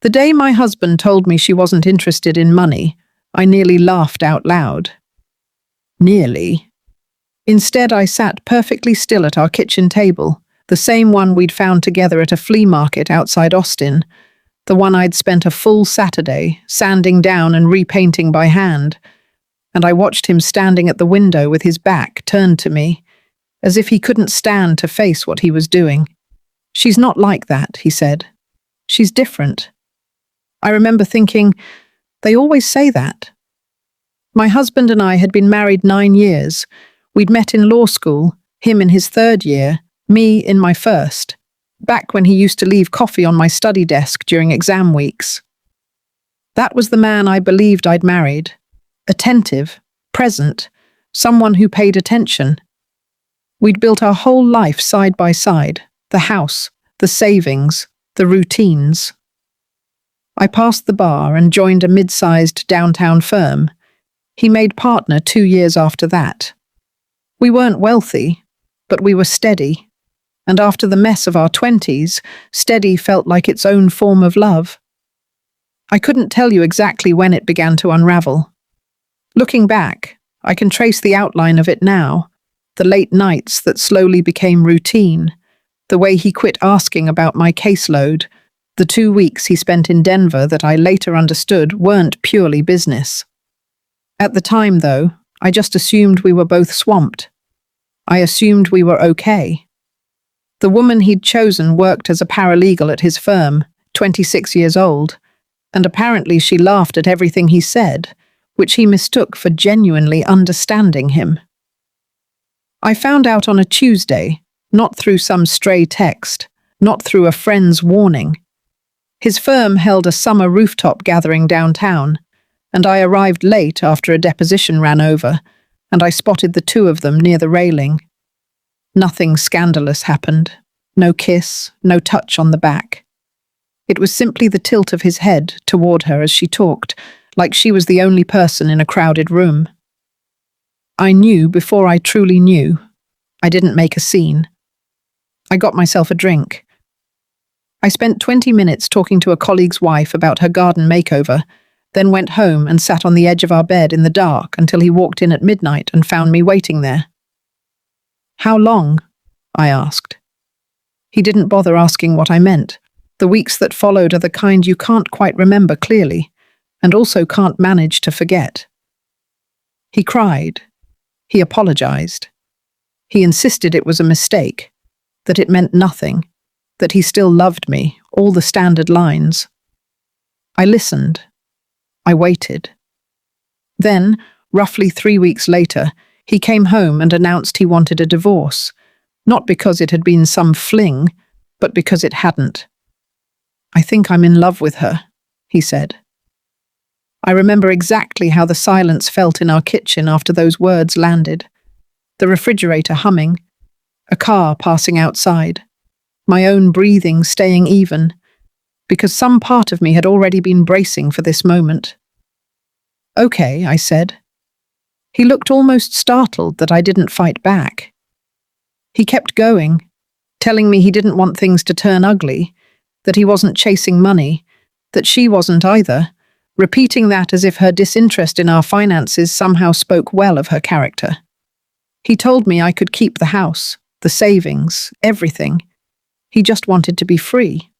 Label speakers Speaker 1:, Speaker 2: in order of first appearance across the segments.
Speaker 1: The day my husband told me she wasn't interested in money, I nearly laughed out loud. Nearly. Instead, I sat perfectly still at our kitchen table, the same one we'd found together at a flea market outside Austin, the one I'd spent a full Saturday sanding down and repainting by hand, and I watched him standing at the window with his back turned to me, as if he couldn't stand to face what he was doing. "She's not like that," he said. "She's different." I remember thinking, they always say that. My husband and I had been married 9 years. We'd met in law school, him in his 3rd year, me in my 1st, back when he used to leave coffee on my study desk during exam weeks. That was the man I believed I'd married. Attentive, present, someone who paid attention. We'd built our whole life side by side, the house, the savings, the routines. I passed the bar and joined a mid-sized downtown firm. He made partner 2 years after that. We weren't wealthy, but we were steady. And after the mess of our 20s, steady felt like its own form of love. I couldn't tell you exactly when it began to unravel. Looking back, I can trace the outline of it now, the late nights that slowly became routine, the way he quit asking about my caseload, the 2 weeks he spent in Denver that I later understood weren't purely business. At the time, though, I just assumed we were both swamped. I assumed we were okay. The woman he'd chosen worked as a paralegal at his firm, 26 years old, and apparently she laughed at everything he said, which he mistook for genuinely understanding him. I found out on a Tuesday, not through some stray text, not through a friend's warning. His firm held a summer rooftop gathering downtown, and I arrived late after a deposition ran over, and I spotted the two of them near the railing. Nothing scandalous happened. No kiss, no touch on the back. It was simply the tilt of his head toward her as she talked, like she was the only person in a crowded room. I knew before I truly knew. I didn't make a scene. I got myself a drink. I spent 20 minutes talking to a colleague's wife about her garden makeover, then went home and sat on the edge of our bed in the dark until he walked in at midnight and found me waiting there. "How long?" I asked. He didn't bother asking what I meant. The weeks that followed are the kind you can't quite remember clearly, and also can't manage to forget. He cried. He apologized. He insisted it was a mistake, that it meant nothing, that he still loved me, all the standard lines. I listened. I waited. Then, roughly 3 weeks later, he came home and announced he wanted a divorce, not because it had been some fling, but because it hadn't. "I think I'm in love with her," he said. I remember exactly how the silence felt in our kitchen after those words landed. The refrigerator humming, a car passing outside, my own breathing staying even, because some part of me had already been bracing for this moment. "Okay," I said. He looked almost startled that I didn't fight back. He kept going, telling me he didn't want things to turn ugly, that he wasn't chasing money, that she wasn't either, repeating that as if her disinterest in our finances somehow spoke well of her character. He told me I could keep the house, the savings, everything. He just wanted to be free.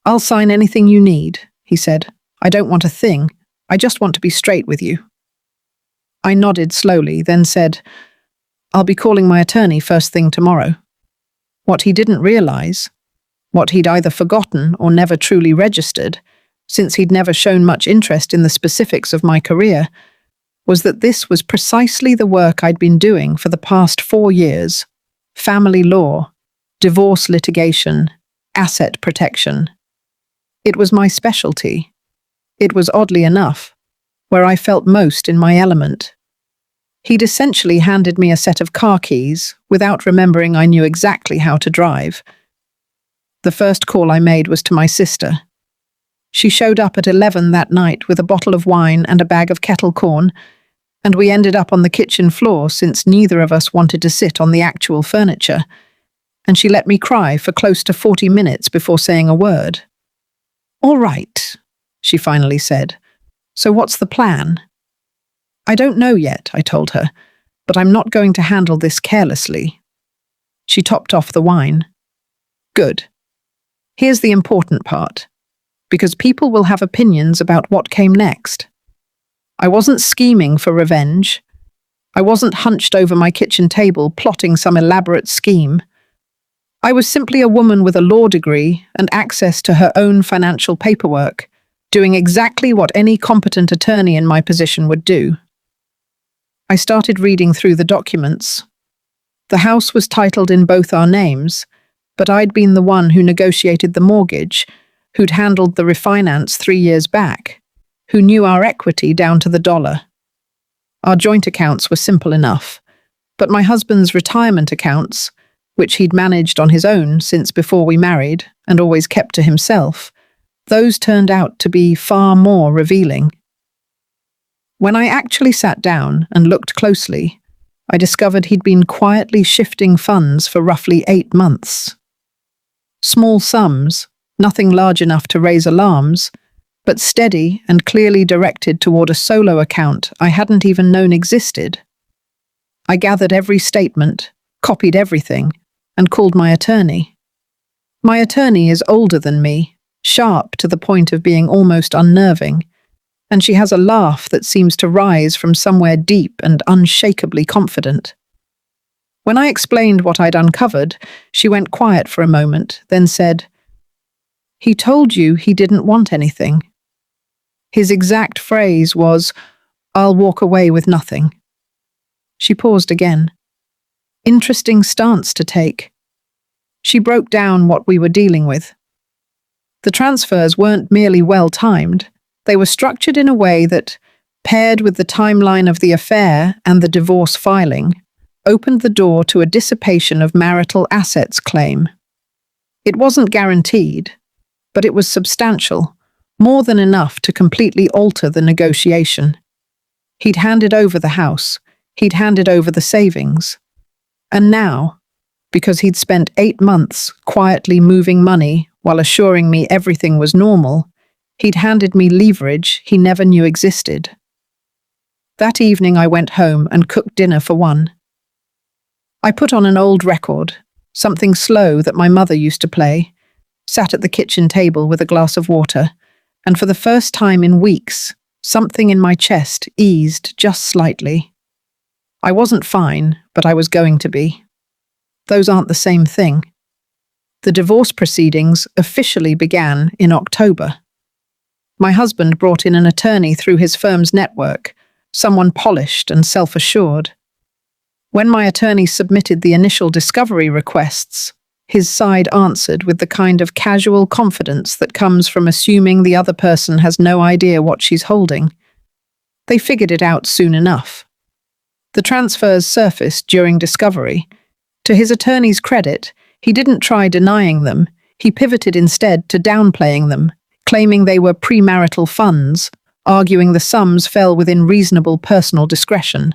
Speaker 1: "I'll sign anything you need," he said. "I don't want a thing. I just want to be straight with you." I nodded slowly, then said, "I'll be calling my attorney first thing tomorrow." What he didn't realize, what he'd either forgotten or never truly registered, since he'd never shown much interest in the specifics of my career, was that this was precisely the work I'd been doing for the past 4 years. Family law, divorce litigation, asset protection. It was my specialty. It was, oddly enough, where I felt most in my element. He'd essentially handed me a set of car keys without remembering I knew exactly how to drive. The first call I made was to my sister. She showed up at 11 that night with a bottle of wine and a bag of kettle corn, and we ended up on the kitchen floor since neither of us wanted to sit on the actual furniture, and she let me cry for close to 40 minutes before saying a word. All right, she finally said. So what's the plan? I don't know yet, I told her, but I'm not going to handle this carelessly. She topped off the wine. Good. Here's the important part, because people will have opinions about what came next. I wasn't scheming for revenge. I wasn't hunched over my kitchen table plotting some elaborate scheme. I was simply a woman with a law degree and access to her own financial paperwork, doing exactly what any competent attorney in my position would do. I started reading through the documents. The house was titled in both our names, but I'd been the one who negotiated the mortgage, who'd handled the refinance 3 years back, who knew our equity down to the dollar. Our joint accounts were simple enough, but my husband's retirement accounts, which he'd managed on his own since before we married and always kept to himself, those turned out to be far more revealing. When I actually sat down and looked closely, I discovered he'd been quietly shifting funds for roughly 8 months. Small sums, nothing large enough to raise alarms, but steady and clearly directed toward a solo account I hadn't even known existed. I gathered every statement, copied everything, and called my attorney. My attorney is older than me, sharp to the point of being almost unnerving, and she has a laugh that seems to rise from somewhere deep and unshakably confident. When I explained what I'd uncovered, she went quiet for a moment, then said, "He told you he didn't want anything." His exact phrase was, "I'll walk away with nothing." She paused again. Interesting stance to take. She broke down what we were dealing with. The transfers weren't merely well-timed, they were structured in a way that, paired with the timeline of the affair and the divorce filing, opened the door to a dissipation of marital assets claim. It wasn't guaranteed, but it was substantial, more than enough to completely alter the negotiation. He'd handed over the house, he'd handed over the savings. And now, because he'd spent 8 months quietly moving money while assuring me everything was normal, he'd handed me leverage he never knew existed. That evening I went home and cooked dinner for one. I put on an old record, something slow that my mother used to play, sat at the kitchen table with a glass of water, and for the first time in weeks, something in my chest eased just slightly. I wasn't fine, but I was going to be. Those aren't the same thing. The divorce proceedings officially began in October. My husband brought in an attorney through his firm's network, someone polished and self-assured. When my attorney submitted the initial discovery requests, his side answered with the kind of casual confidence that comes from assuming the other person has no idea what she's holding. They figured it out soon enough. The transfers surfaced during discovery. To his attorney's credit, he didn't try denying them, he pivoted instead to downplaying them, claiming they were premarital funds, arguing the sums fell within reasonable personal discretion.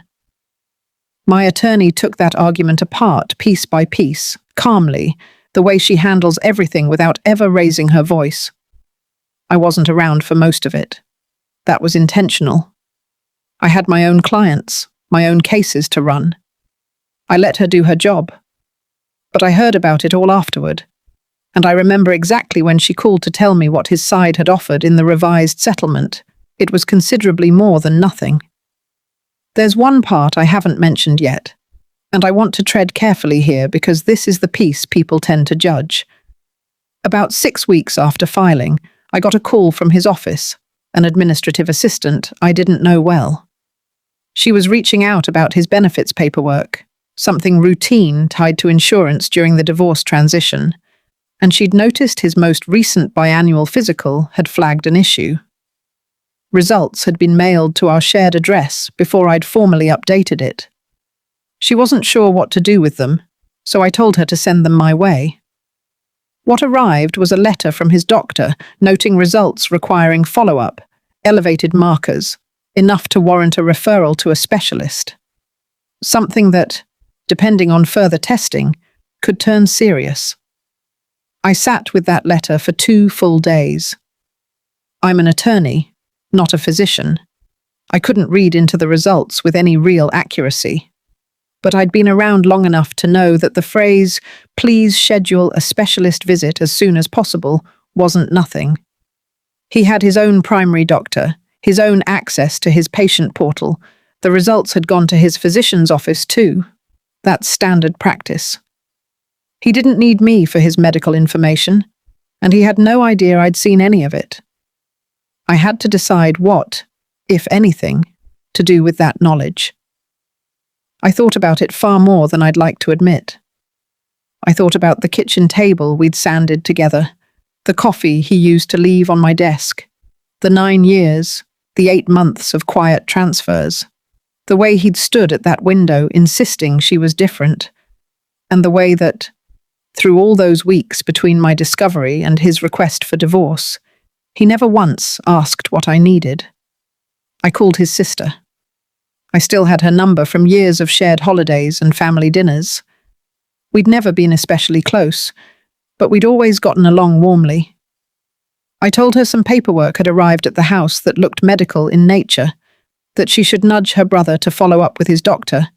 Speaker 1: My attorney took that argument apart piece by piece, calmly, the way she handles everything without ever raising her voice. I wasn't around for most of it. That was intentional. I had my own clients, my own cases to run. I let her do her job. But I heard about it all afterward, and I remember exactly when she called to tell me what his side had offered in the revised settlement. It was considerably more than nothing. There's one part I haven't mentioned yet, and I want to tread carefully here because this is the piece people tend to judge. About 6 weeks after filing, I got a call from his office, an administrative assistant I didn't know well. She was reaching out about his benefits paperwork, something routine tied to insurance during the divorce transition, and she'd noticed his most recent biannual physical had flagged an issue. Results had been mailed to our shared address before I'd formally updated it. She wasn't sure what to do with them, so I told her to send them my way. What arrived was a letter from his doctor noting results requiring follow-up, elevated markers, enough to warrant a referral to a specialist. Something that, depending on further testing, could turn serious. I sat with that letter for 2 full days. I'm an attorney, not a physician. I couldn't read into the results with any real accuracy. But I'd been around long enough to know that the phrase, "please schedule a specialist visit as soon as possible," wasn't nothing. He had his own primary doctor, his own access to his patient portal. The results had gone to his physician's office too. That's standard practice. He didn't need me for his medical information, and he had no idea I'd seen any of it. I had to decide what, if anything, to do with that knowledge. I thought about it far more than I'd like to admit. I thought about the kitchen table we'd sanded together, the coffee he used to leave on my desk, the 9 years, the 8 months of quiet transfers, the way he'd stood at that window insisting she was different, and the way that, through all those weeks between my discovery and his request for divorce, he never once asked what I needed. I called his sister. I still had her number from years of shared holidays and family dinners. We'd never been especially close, but we'd always gotten along warmly. I told her some paperwork had arrived at the house that looked medical in nature, that she should nudge her brother to follow up with his doctor,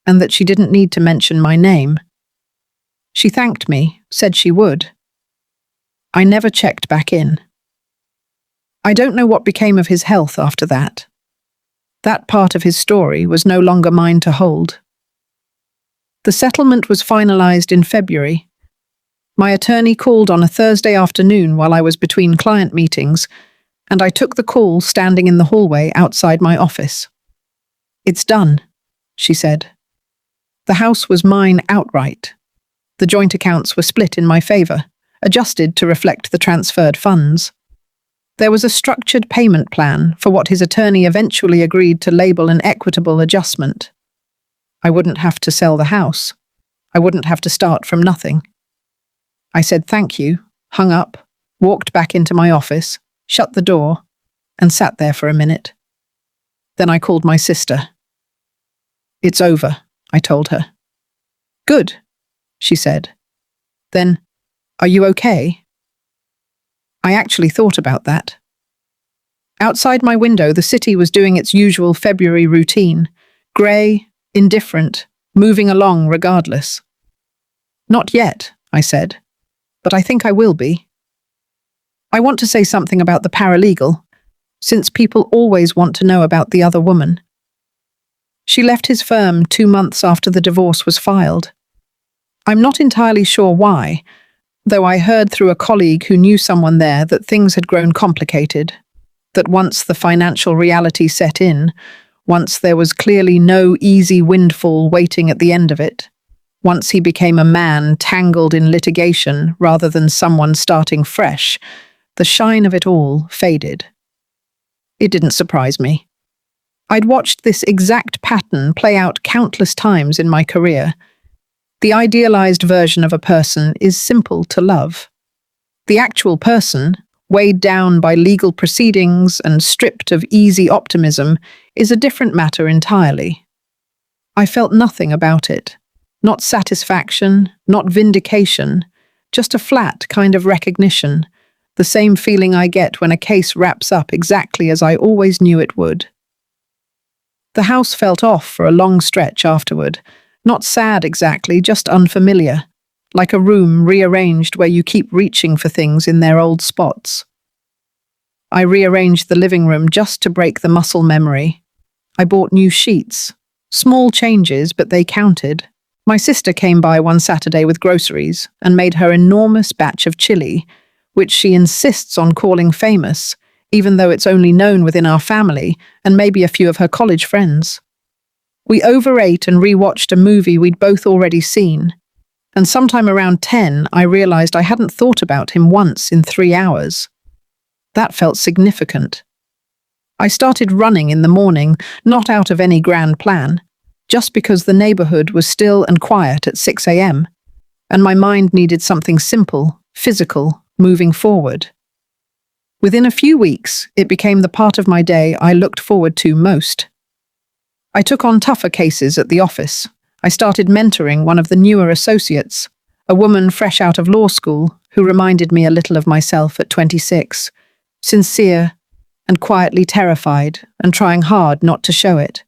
Speaker 1: and that she didn't need to mention my name. She thanked me, said she would. I never checked back in. I don't know what became of his health after that. That part of his story was no longer mine to hold. The settlement was finalized in February. My attorney called on a Thursday afternoon while I was between client meetings, and I took the call standing in the hallway outside my office. "It's done," she said. The house was mine outright. The joint accounts were split in my favor, adjusted to reflect the transferred funds. There was a structured payment plan for what his attorney eventually agreed to label an equitable adjustment. I wouldn't have to sell the house. I wouldn't have to start from nothing. I said thank you, hung up, walked back into my office, shut the door, and sat there for a minute. Then I called my sister. "It's over," I told her. "Good," she said. "Then, are you okay?" I actually thought about that. Outside my window, the city was doing its usual February routine, grey, indifferent, moving along regardless. "Not yet," I said, "but I think I will be. I want to say something about the paralegal, since people always want to know about the other woman. She left his firm 2 months after the divorce was filed. I'm not entirely sure why, though I heard through a colleague who knew someone there that things had grown complicated, that once the financial reality set in, once there was clearly no easy windfall waiting at the end of it, once he became a man tangled in litigation rather than someone starting fresh, the shine of it all faded. It didn't surprise me. I'd watched this exact pattern play out countless times in my career. The idealized version of a person is simple to love. The actual person, weighed down by legal proceedings and stripped of easy optimism, is a different matter entirely. I felt nothing about it. Not satisfaction, not vindication, just a flat kind of recognition, the same feeling I get when a case wraps up exactly as I always knew it would. The house felt off for a long stretch afterward. Not sad exactly, just unfamiliar, like a room rearranged where you keep reaching for things in their old spots. I rearranged the living room just to break the muscle memory. I bought new sheets. Small changes, but they counted. My sister came by one Saturday with groceries and made her enormous batch of chili, which she insists on calling famous, even though it's only known within our family and maybe a few of her college friends. We overate and rewatched a movie we'd both already seen, and sometime around 10 I realized I hadn't thought about him once in 3 hours. That felt significant. I started running in the morning, not out of any grand plan, just because the neighborhood was still and quiet at 6 a.m., and my mind needed something simple, physical, moving forward. Within a few weeks, it became the part of my day I looked forward to most. I took on tougher cases at the office. I started mentoring one of the newer associates, a woman fresh out of law school who reminded me a little of myself at 26. sincere and quietly terrified and trying hard not to show it.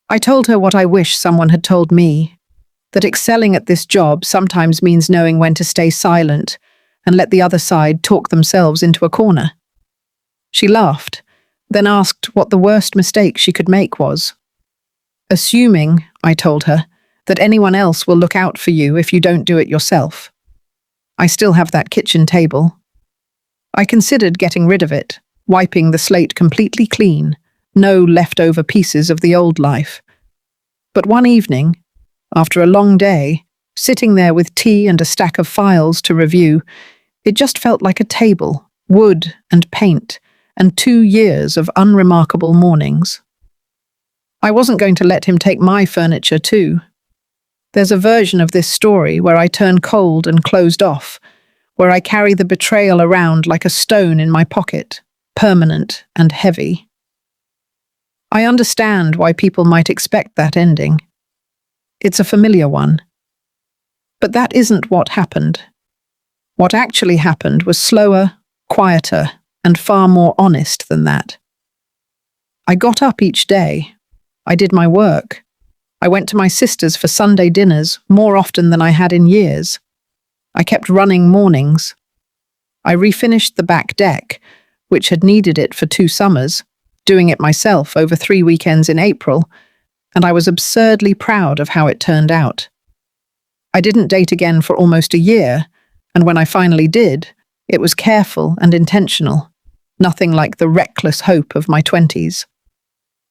Speaker 1: I told her what I wish someone had told me, that excelling at this job sometimes means knowing when to stay silent and let the other side talk themselves into a corner. She laughed, then asked what the worst mistake she could make was. Assuming, I told her, that anyone else will look out for you if you don't do it yourself. I still have that kitchen table. I considered getting rid of it, wiping the slate completely clean, no leftover pieces of the old life. But one evening, after a long day, sitting there with tea and a stack of files to review, it just felt like a table, wood and paint, and 2 years of unremarkable mornings. I wasn't going to let him take my furniture too. There's a version of this story where I turn cold and closed off, where I carry the betrayal around like a stone in my pocket, permanent and heavy. I understand why people might expect that ending. It's a familiar one. But that isn't what happened. What actually happened was slower, quieter, and far more honest than that. I got up each day. I did my work. I went to my sister's for Sunday dinners more often than I had in years. I kept running mornings. I refinished the back deck, which had needed it for 2 summers, doing it myself over 3 weekends in April, and I was absurdly proud of how it turned out. I didn't date again for almost a year, and when I finally did, it was careful and intentional, nothing like the reckless hope of my 20s.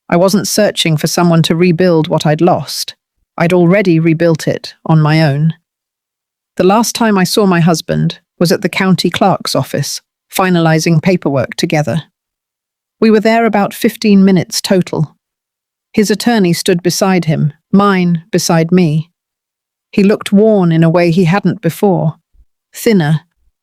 Speaker 1: I wasn't searching for someone to rebuild what I'd lost. I'd already rebuilt it on my own. The last time I saw my husband was at the county clerk's office, finalizing paperwork together. We were there about 15 minutes total. His attorney stood beside him, mine beside me. He looked worn in a way he hadn't before, thinner,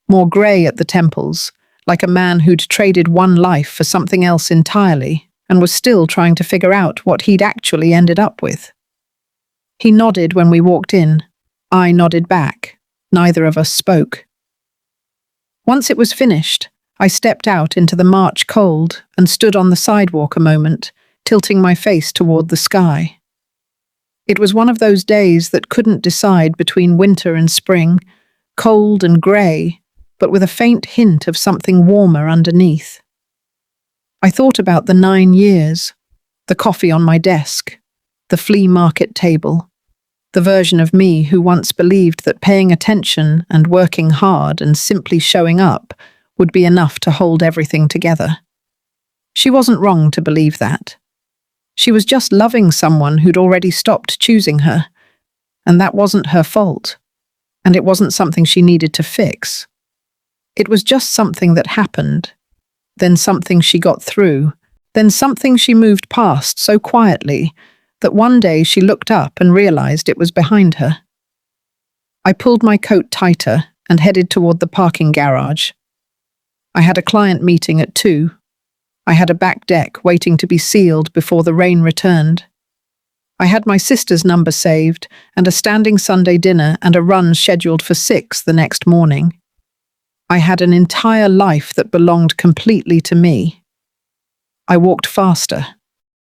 Speaker 1: more grey at the temples, like a man who'd traded one life for something else entirely and was still trying to figure out what he'd actually ended up with. He nodded when we walked in. I nodded back. Neither of us spoke. Once it was finished, I stepped out into the March cold and stood on the sidewalk a moment, tilting my face toward the sky. It was one of those days that couldn't decide between winter and spring, cold and grey, but with a faint hint of something warmer underneath. I thought about the 9 years, the coffee on my desk, the flea market table, the version of me who once believed that paying attention and working hard and simply showing up would be enough to hold everything together. She wasn't wrong to believe that. She was just loving someone who'd already stopped choosing her, and that wasn't her fault, and it wasn't something she needed to fix. It was just something that happened, then something she got through, then something she moved past so quietly that one day she looked up and realized it was behind her. I pulled my coat tighter and headed toward the parking garage. I had a client meeting at 2. I had a back deck waiting to be sealed before the rain returned. I had my sister's number saved and a standing Sunday dinner and a run scheduled for 6 the next morning. I had an entire life that belonged completely to me. I walked faster,